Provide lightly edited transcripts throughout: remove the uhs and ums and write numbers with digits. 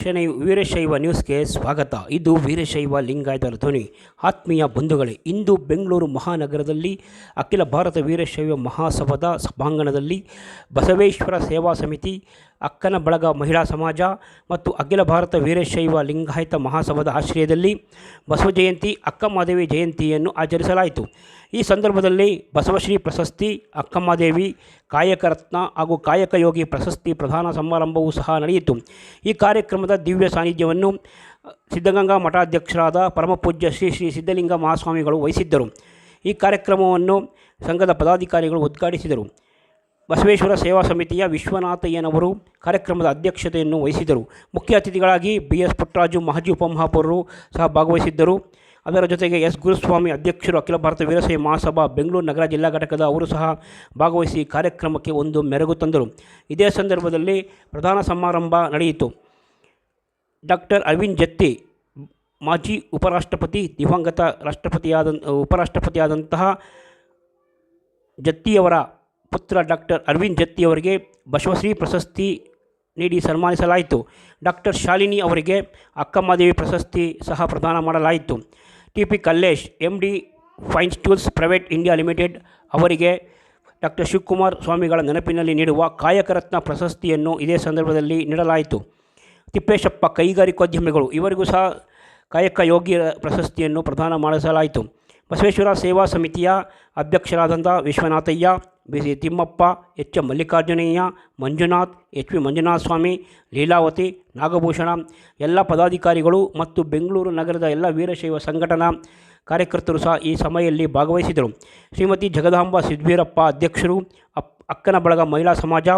ವೀರಶೈವ ನ್ಯೂಸ್ಗೆ ಸ್ವಾಗತ. ಇದು ವೀರಶೈವ ಲಿಂಗಾಯತರ ಧ್ವನಿ. ಆತ್ಮೀಯ ಬಂಧುಗಳೇ, ಇಂದು ಬೆಂಗಳೂರು ಮಹಾನಗರದಲ್ಲಿ ಅಖಿಲ ಭಾರತ ವೀರಶೈವ ಮಹಾಸಭಾದ ಸಭಾಂಗಣದಲ್ಲಿ ಬಸವೇಶ್ವರ ಸೇವಾ ಸಮಿತಿ, ಅಕ್ಕನ ಬಳಗ ಮಹಿಳಾ ಸಮಾಜ ಮತ್ತು ಅಖಿಲ ಭಾರತ ವೀರಶೈವ ಲಿಂಗಾಯತ ಮಹಾಸಭಾದ ಆಶ್ರಯದಲ್ಲಿ ಬಸವ ಜಯಂತಿ, ಅಕ್ಕಮಹಾದೇವಿ ಜಯಂತಿಯನ್ನು ಆಚರಿಸಲಾಯಿತು. ಈ ಸಂದರ್ಭದಲ್ಲಿ ಬಸವಶ್ರೀ ಪ್ರಶಸ್ತಿ, ಅಕ್ಕಮಹಾದೇವಿ ಕಾಯಕ ರತ್ನ ಹಾಗೂ ಕಾಯಕ ಯೋಗಿ ಪ್ರಶಸ್ತಿ ಪ್ರದಾನ ಸಮಾರಂಭವೂ ಸಹ ನಡೆಯಿತು. ಈ ಕಾರ್ಯಕ್ರಮದ ದಿವ್ಯ ಸಾನ್ನಿಧ್ಯವನ್ನು ಸಿದ್ಧಗಂಗಾ ಮಠಾಧ್ಯಕ್ಷರಾದ ಪರಮಪೂಜ್ಯ ಶ್ರೀ ಶ್ರೀ ಸಿದ್ಧಲಿಂಗ ಮಹಾಸ್ವಾಮಿಗಳು ವಹಿಸಿದ್ದರು. ಈ ಕಾರ್ಯಕ್ರಮವನ್ನು ಸಂಘದ ಪದಾಧಿಕಾರಿಗಳು ಉದ್ಘಾಟಿಸಿದರು. ಬಸವೇಶ್ವರ ಸೇವಾ ಸಮಿತಿಯ ವಿಶ್ವನಾಥಯ್ಯನವರು ಕಾರ್ಯಕ್ರಮದ ಅಧ್ಯಕ್ಷತೆಯನ್ನು ವಹಿಸಿದರು. ಮುಖ್ಯ ಅತಿಥಿಗಳಾಗಿ BS ಪುಟ್ಟರಾಜು ಮಾಜಿ ಉಪಮಹಾಪೌರರು ಸಹ ಭಾಗವಹಿಸಿದ್ದರು. ಅದರ ಜೊತೆಗೆ S ಗುರುಸ್ವಾಮಿ ಅಧ್ಯಕ್ಷರು, ಅಖಿಲ ಭಾರತ ವೀರಶೈವ ಮಹಾಸಭಾ ಬೆಂಗಳೂರು ನಗರ ಜಿಲ್ಲಾ ಘಟಕದ ಅವರು ಸಹ ಭಾಗವಹಿಸಿ ಕಾರ್ಯಕ್ರಮಕ್ಕೆ ಒಂದು ಮೆರುಗು ತಂದರು. ಇದೇ ಸಂದರ್ಭದಲ್ಲಿ ಪ್ರಧಾನ ಸಮಾರಂಭ ನಡೆಯಿತು. ಡಾಕ್ಟರ್ ಅರವಿಂದ್ ಜತ್ತಿ, ಮಾಜಿ ಉಪರಾಷ್ಟ್ರಪತಿ, ದಿವಂಗತ ಉಪರಾಷ್ಟ್ರಪತಿಯಾದಂತಹ ಜತ್ತಿಯವರ ಪುತ್ರ ಡಾಕ್ಟರ್ ಅರವಿಂದ್ ಜತ್ತಿಯವರಿಗೆ ಬಸವಶ್ರೀ ಪ್ರಶಸ್ತಿ ನೀಡಿ ಸನ್ಮಾನಿಸಲಾಯಿತು. ಡಾಕ್ಟರ್ ಶಾಲಿನಿ ಅವರಿಗೆ ಅಕ್ಕಮಹಾದೇವಿ ಪ್ರಶಸ್ತಿ ಸಹ ಪ್ರದಾನ ಮಾಡಲಾಯಿತು. TP Kallesh, MD fine stools private India limited ಅವರಿಗೆ ಡಾಕ್ಟರ್ ಶಿವಕುಮಾರ್ ಸ್ವಾಮಿಗಳ ನೆನಪಿನಲ್ಲಿ ನೀಡುವ ಕಾಯಕ ರತ್ನ ಪ್ರಶಸ್ತಿಯನ್ನು ಇದೇ ಸಂದರ್ಭದಲ್ಲಿ ನೀಡಲಾಯಿತು. ತಿಪ್ಪೇಶಪ್ಪ, ಕೈಗಾರಿಕೋದ್ಯಮಿಗಳು, ಇವರಿಗೂ ಸಹ ಕಾಯಕ ಯೋಗಿ ಪ್ರಶಸ್ತಿಯನ್ನು ಪ್ರದಾನ ಮಾಡಿಸಲಾಯಿತು. ಬಸವೇಶ್ವರ ಸೇವಾ ಸಮಿತಿಯ ಅಧ್ಯಕ್ಷರಾದಂಥ Vishwanathaiah, BC Thimmappa, HM Mallikarjunaiah, Manjunath, HV Manjunatha ಸ್ವಾಮಿ, ಲೀಲಾವತಿ, ನಾಗಭೂಷಣ, ಎಲ್ಲ ಪದಾಧಿಕಾರಿಗಳು ಮತ್ತು ಬೆಂಗಳೂರು ನಗರದ ಎಲ್ಲ ವೀರಶೈವ ಸಂಘಟನಾ ಕಾರ್ಯಕರ್ತರು ಸಹ ಈ ಸಭೆಯಲ್ಲಿ ಭಾಗವಹಿಸಿದರು. ಶ್ರೀಮತಿ ಜಗದಾಂಬ ಸಿದ್ವೀರಪ್ಪ ಅಧ್ಯಕ್ಷರು, ಅಕ್ಕನ ಬಳಗ ಮಹಿಳಾ ಸಮಾಜ,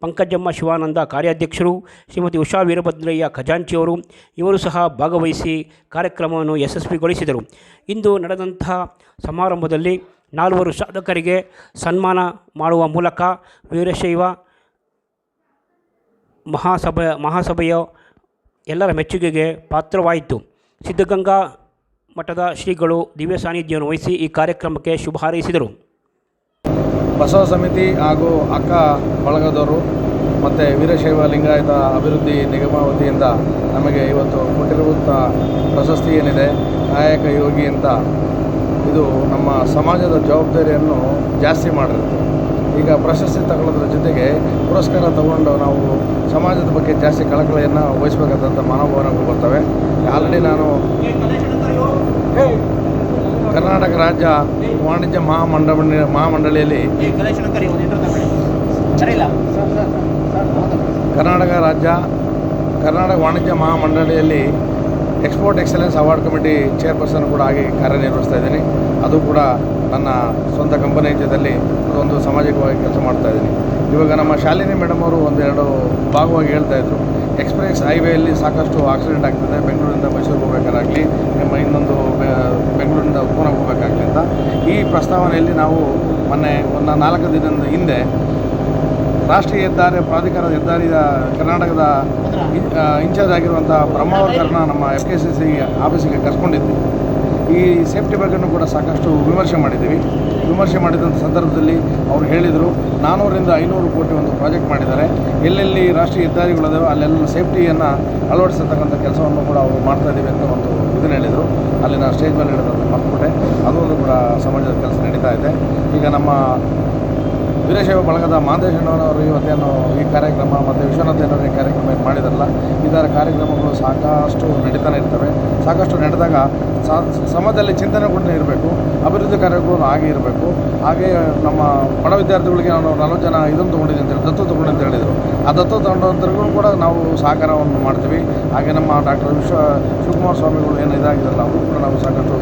ಪಂಕಜಮ್ಮ ಶಿವಾನಂದ ಕಾರ್ಯಾಧ್ಯಕ್ಷರು, ಶ್ರೀಮತಿ ಉಷಾ ವೀರಭದ್ರಯ್ಯ ಖಜಾಂಚಿಯವರು ಇವರು ಸಹ ಭಾಗವಹಿಸಿ ಕಾರ್ಯಕ್ರಮವನ್ನು ಯಶಸ್ವಿಗೊಳಿಸಿದರು. ಇಂದು ನಡೆದಂತಹ ಸಮಾರಂಭದಲ್ಲಿ 4 ಸಾಧಕರಿಗೆ ಸನ್ಮಾನ ಮಾಡುವ ಮೂಲಕ ವೀರಶೈವ ಮಹಾಸಭೆಯ ಎಲ್ಲರ ಮೆಚ್ಚುಗೆಗೆ ಪಾತ್ರವಾಯಿತು. ಸಿದ್ಧಗಂಗಾ ಮಠದ ಶ್ರೀಗಳು ದಿವ್ಯ ಸಾನ್ನಿಧ್ಯವನ್ನು ವಹಿಸಿ ಈ ಕಾರ್ಯಕ್ರಮಕ್ಕೆ ಶುಭ ಹಾರೈಸಿದರು. ಬಸವ ಸಮಿತಿ ಹಾಗೂ ಅಕ್ಕ ಬಳಗದವರು ಮತ್ತು ವೀರಶೈವ ಲಿಂಗಾಯತ ಅಭಿವೃದ್ಧಿ ನಿಗಮ ವತಿಯಿಂದ ನಮಗೆ ಇವತ್ತು ಕೊಟ್ಟಿರುವಂಥ ಪ್ರಶಸ್ತಿ ಏನಿದೆ ಕಾಯಕ ಯೋಗಿ ಅಂತ, ಇದು ನಮ್ಮ ಸಮಾಜದ ಜವಾಬ್ದಾರಿಯನ್ನು ಜಾಸ್ತಿ ಮಾಡಿರುತ್ತೆ. ಈಗ ಪ್ರಶಸ್ತಿ ತಗೊಳ್ಳೋದ್ರ ಜೊತೆಗೆ ಪುರಸ್ಕಾರ ತಗೊಂಡು ನಾವು ಸಮಾಜದ ಬಗ್ಗೆ ಜಾಸ್ತಿ ಕಳಕಳಿಯನ್ನು ವಹಿಸಬೇಕಾದಂಥ ಮನೋಭಾವನೆಗಳು ಬರ್ತವೆ. ಆಲ್ರೆಡಿ ನಾನು ಕರ್ನಾಟಕ ರಾಜ್ಯ ವಾಣಿಜ್ಯ ಮಹಾಮಂಡಳಿಯಲ್ಲಿ ಕರ್ನಾಟಕ ವಾಣಿಜ್ಯ ಮಹಾಮಂಡಳಿಯಲ್ಲಿ export excellence award committee chairperson ಕೂಡ ಆಗಿ ಕಾರ್ಯನಿರ್ವಹಿಸ್ತಾ ಇದ್ದೀನಿ. ಅದು ಕೂಡ ನನ್ನ ಸ್ವಂತ ಕಂಪನಿ ಜೊತೆಯಲ್ಲಿ ಅದೊಂದು ಸಾಮಾಜಿಕವಾಗಿ ಕೆಲಸ ಮಾಡ್ತಾಯಿದ್ದೀನಿ. ಇವಾಗ ನಮ್ಮ ಶಾಲಿನಿ ಮೇಡಮ್ ಅವರು ಒಂದೆರಡು ಭಾಗವಾಗಿ ಹೇಳ್ತಾಯಿದ್ರು, ಎಕ್ಸ್ಪ್ರೆಸ್ ಹೈವೇಯಲ್ಲಿ ಸಾಕಷ್ಟು ಆಕ್ಸಿಡೆಂಟ್ ಆಗ್ತದೆ, ಬೆಂಗಳೂರಿಂದ ಮೈಸೂರಿಗೆ ಹೋಗಬೇಕಾಗಲಿ, ಇನ್ನೊಂದು ಬೆಂಗಳೂರಿಂದ ಪೂನಾಗೆ ಹೋಗಬೇಕಾಗಲಿ ಅಂತ. ಈ ಪ್ರಸ್ತಾವನೆಯಲ್ಲಿ ನಾವು ಮೊನ್ನೆ ಒಂದು 4 ದಿನದ ಹಿಂದೆ ರಾಷ್ಟ್ರೀಯ ಹೆದ್ದಾರಿ ಪ್ರಾಧಿಕಾರದ ಹೆದ್ದಾರಿಯ ಕರ್ನಾಟಕದ ಇನ್ಚಾರ್ಜ್ ಆಗಿರುವಂಥ ಬ್ರಹ್ಮಾವರ್ಕರ್ನ ನಮ್ಮ FKCC ಆಫೀಸಿಗೆ ಕರ್ಸ್ಕೊಂಡಿದ್ವಿ. ಈ ಸೇಫ್ಟಿ ಬಗ್ಗೆಯೂ ಕೂಡ ಸಾಕಷ್ಟು ವಿಮರ್ಶೆ ಮಾಡಿದಂಥ ಸಂದರ್ಭದಲ್ಲಿ ಅವರು ಹೇಳಿದರು, 400 ರಿಂದ 500 ಕೋಟಿ ಒಂದು ಪ್ರಾಜೆಕ್ಟ್ ಮಾಡಿದ್ದಾರೆ, ಎಲ್ಲೆಲ್ಲಿ ರಾಷ್ಟ್ರೀಯ ಹೆದ್ದಾರಿಗಳಿದಾವೆ ಅಲ್ಲೆಲ್ಲ ಸೇಫ್ಟಿಯನ್ನು ಅಳವಡಿಸತಕ್ಕಂಥ ಕೆಲಸವನ್ನು ಕೂಡ ಅವರು ಮಾಡ್ತಾಯಿದ್ದೀವಿ ಅಂತ ಒಂದು ಇದನ್ನು ಹೇಳಿದರು. ಅಲ್ಲಿ ನಾನು ಸ್ಟೇಜ್ ಮೇಲೆ ಹೇಳಿದಂಥ ಮರ್ತುಬಿಟ್ಟೆ, ಅದೊಂದು ಕೂಡ ಸಮಾಜದ ಕೆಲಸ ನಡೀತಾ ಇದೆ. ಈಗ ನಮ್ಮ ವೀರಶೈವ ಬಳಗದ ಮಾದೇಶಣ್ಣನವರು ಇವತ್ತೇನು ಈ ಕಾರ್ಯಕ್ರಮ ಮತ್ತು ವಿಶ್ವನಾಥಯ್ಯನವರು ಈ ಕಾರ್ಯಕ್ರಮ ಏನು ಮಾಡಿದಾರಲ್ಲ, ಇದರ ಕಾರ್ಯಕ್ರಮಗಳು ಸಾಕಷ್ಟು ನಡೀತಾನೆ ಇರ್ತವೆ. ಸಾಕಷ್ಟು ನಡೆದಾಗ ಸಮಾಜದಲ್ಲಿ ಚಿಂತನೆ ಕೂಡ ಇರಬೇಕು, ಅಭಿವೃದ್ಧಿ ಕಾರ್ಯಗಳು ಹಾಗೆ ಇರಬೇಕು. ಹಾಗೆ ನಮ್ಮ ಬಡ ವಿದ್ಯಾರ್ಥಿಗಳಿಗೆ ನಾನು 40 ಜನ ಇದನ್ನು ತೊಗೊಂಡಿದ್ದೀನಿ ಅಂತೇಳಿ ದತ್ತು ತೊಗೊಂಡು ಅಂತ ಹೇಳಿದರು. ಆ ದತ್ತು ತೊಗೊಂಡಂಥವ್ರಿಗೂ ಕೂಡ ನಾವು ಸಹಕಾರವನ್ನು ಮಾಡ್ತೀವಿ. ಹಾಗೆ ನಮ್ಮ ಡಾಕ್ಟರ್ ಶಿವಕುಮಾರ್ ಸ್ವಾಮಿಗಳು ಏನು ಇದಾಗಿದ್ದಾರಲ್ಲ, ಅವರು ಕೂಡ ನಾವು ಸಾಕಷ್ಟು